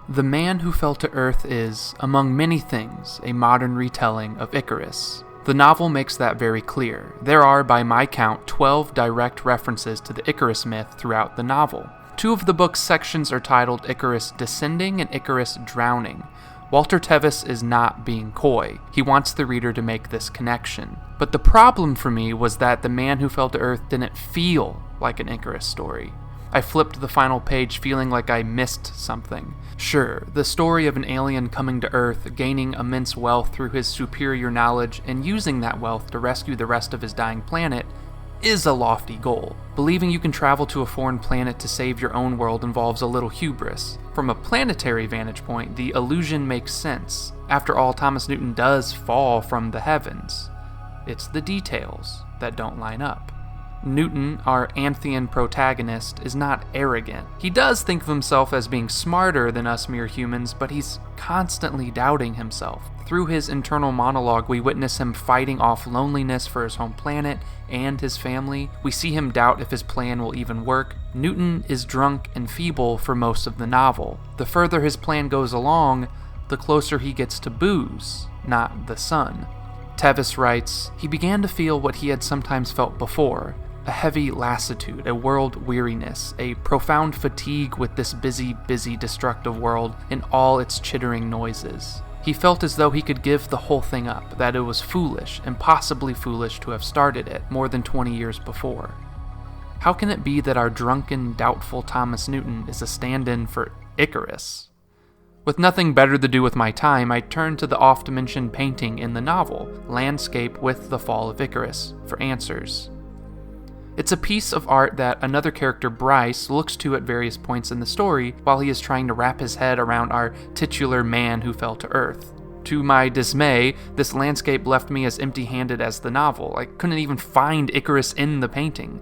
The Man Who Fell to Earth is, among many things, a modern retelling of Icarus. The novel makes that very clear. There are, by my count, 12 direct references to the Icarus myth throughout the novel. 2 of the book's sections are titled Icarus Descending and Icarus Drowning. Walter Tevis is not being coy. He wants the reader to make this connection. But the problem for me was that The Man Who Fell to Earth didn't feel like an Icarus story. I flipped the final page feeling like I missed something. Sure, the story of an alien coming to Earth, gaining immense wealth through his superior knowledge, and using that wealth to rescue the rest of his dying planet is a lofty goal. Believing you can travel to a foreign planet to save your own world involves a little hubris. From a planetary vantage point, the allusion makes sense. After all, Thomas Newton does fall from the heavens. It's the details that don't line up. Newton, our Anthean protagonist, is not arrogant. He does think of himself as being smarter than us mere humans, but he's constantly doubting himself. Through his internal monologue, we witness him fighting off loneliness for his home planet and his family. We see him doubt if his plan will even work. Newton is drunk and feeble for most of the novel. The further his plan goes along, the closer he gets to booze, not the sun. Tevis writes, "He began to feel what he had sometimes felt before, a heavy lassitude, a world weariness, a profound fatigue with this busy, destructive world and all its chittering noises. He felt as though he could give the whole thing up, that it was foolish, impossibly foolish to have started it more than 20 years before. How can it be that our drunken, doubtful Thomas Newton is a stand-in for Icarus?" With nothing better to do with my time, I turned to the oft-mentioned painting in the novel, Landscape with the Fall of Icarus, for answers. It's a piece of art that another character, Bryce, looks to at various points in the story while he is trying to wrap his head around our titular man who fell to Earth. To my dismay, this landscape left me as empty-handed as the novel. I couldn't even find Icarus in the painting.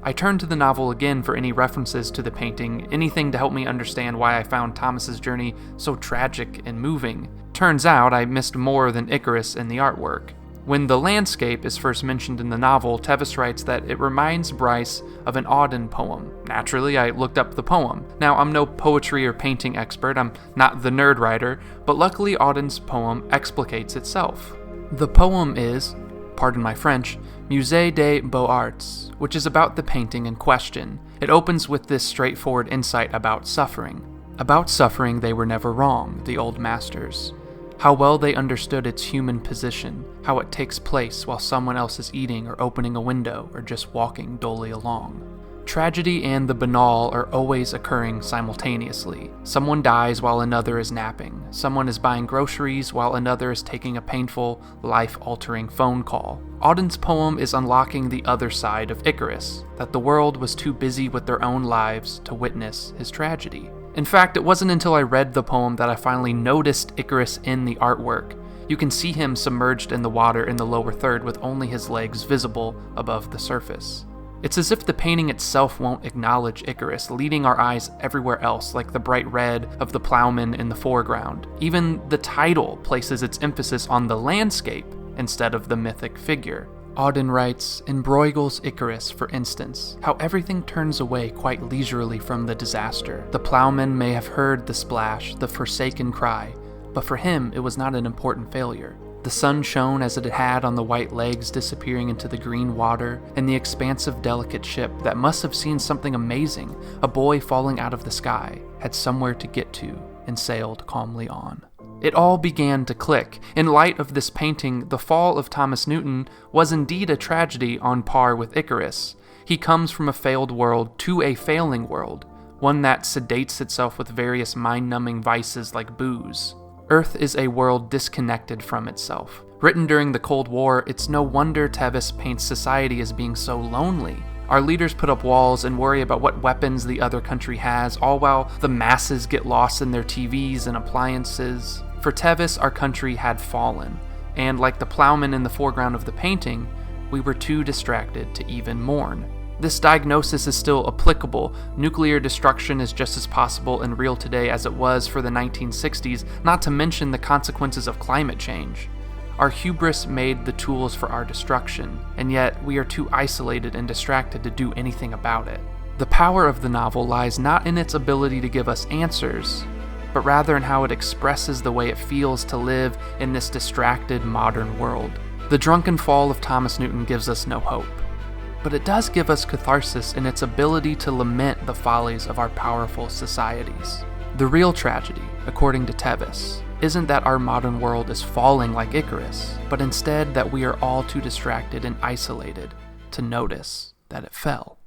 I turned to the novel again for any references to the painting, anything to help me understand why I found Thomas's journey so tragic and moving. Turns out I missed more than Icarus in the artwork. When the landscape is first mentioned in the novel, Tevis writes that it reminds Bryce of an Auden poem. Naturally, I looked up the poem. Now, I'm no poetry or painting expert, I'm not the nerd writer, but luckily Auden's poem explicates itself. The poem is, pardon my French, Musée des Beaux-Arts, which is about the painting in question. It opens with this straightforward insight about suffering. About suffering they were never wrong, the old masters. How well they understood its human position, how it takes place while someone else is eating or opening a window or just walking dully along. Tragedy and the banal are always occurring simultaneously. Someone dies while another is napping. Someone is buying groceries while another is taking a painful, life-altering phone call. Auden's poem is unlocking the other side of Icarus, that the world was too busy with their own lives to witness his tragedy. In fact, it wasn't until I read the poem that I finally noticed Icarus in the artwork. You can see him submerged in the water in the lower third with only his legs visible above the surface. It's as if the painting itself won't acknowledge Icarus, leading our eyes everywhere else, like the bright red of the plowman in the foreground. Even the title places its emphasis on the landscape instead of the mythic figure. Auden writes, in Bruegel's Icarus, for instance, how everything turns away quite leisurely from the disaster. The plowman may have heard the splash, the forsaken cry, but for him it was not an important failure. The sun shone as it had on the white legs disappearing into the green water, and the expansive, delicate ship that must have seen something amazing, a boy falling out of the sky, had somewhere to get to, and sailed calmly on. It all began to click. In light of this painting, the fall of Thomas Newton was indeed a tragedy on par with Icarus. He comes from a failed world to a failing world, one that sedates itself with various mind-numbing vices like booze. Earth is a world disconnected from itself. Written during the Cold War, it's no wonder Tevis paints society as being so lonely. Our leaders put up walls and worry about what weapons the other country has, all while the masses get lost in their TVs and appliances. For Tevis, our country had fallen, and like the plowman in the foreground of the painting, we were too distracted to even mourn. This diagnosis is still applicable. Nuclear destruction is just as possible and real today as it was for the 1960s, not to mention the consequences of climate change. Our hubris made the tools for our destruction, and yet we are too isolated and distracted to do anything about it. The power of the novel lies not in its ability to give us answers, but rather in how it expresses the way it feels to live in this distracted modern world. The drunken fall of Thomas Newton gives us no hope, but it does give us catharsis in its ability to lament the follies of our powerful societies. The real tragedy, according to Tevis, isn't that our modern world is falling like Icarus, but instead that we are all too distracted and isolated to notice that it fell.